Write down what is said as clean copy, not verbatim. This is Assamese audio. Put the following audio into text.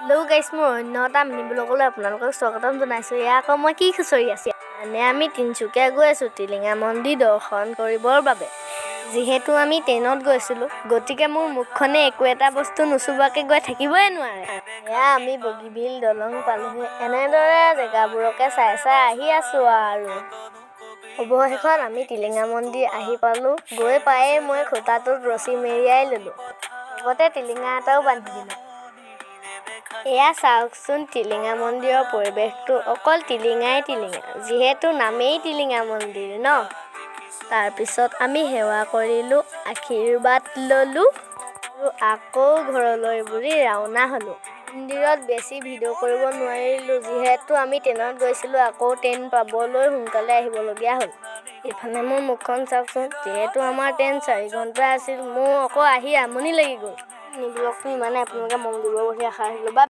হেল্ল' গাইছ, মোৰ অন্য এটা মিনি ব্লগলৈ আপোনালোকক স্বাগতম জনাইছোঁ। এয়া আকৌ মই কি খুচৰি আছোঁ মানে আমি তিনিচুকীয়া গৈ আছোঁ টিলিঙা মন্দিৰ দৰ্শন কৰিবৰ বাবে। যিহেতু আমি ট্ৰেইনত গৈছিলোঁ, গতিকে মোৰ মুখখনে একো এটা বস্তু নুচুবাকৈ গৈ থাকিবই নোৱাৰে। এয়া আমি বগীবিল দলং পালোহি। এনেদৰে জেগাবোৰকে চাই চাই আহি আছোঁ আৰু অৱশেষত আমি টিলিঙা মন্দিৰ আহি পালোঁ। গৈ পায়েই মই খুঁটাটোত ৰছী মেৰিয়াই ল'লোঁ, লগতে টিলিঙা এটাও বান্ধি দিলোঁ। এয়া চাওকচোন, টিলিঙা মন্দিৰৰ পৰিৱেশটো অকল টিলিঙাই টিলিঙা, যিহেতু নামেই টিলিঙা মন্দিৰ ন। তাৰপিছত আমি সেৱা কৰিলোঁ, আশীৰ্বাদ ল'লোঁ আৰু আকৌ ঘৰলৈ বুলি ৰাওনা হ'লোঁ। মন্দিৰত বেছি ভিডিঅ' কৰিব নোৱাৰিলোঁ, যিহেতু আমি ট্ৰেইনত গৈছিলোঁ। আকৌ ট্ৰেইন পাবলৈ সোনকালে আহিবলগীয়া হ'ল। এইফালে মোৰ মুখখন চাওকচোন, যিহেতু আমাৰ ট্ৰেইন 4 ঘণ্টা আছিল। মোৰ আকৌ আহি আমনি লাগি গ'ল। ব্লগটো ইমানে, আপোনালোকে মন দিব বুলি আশা ৰাখিলোঁ।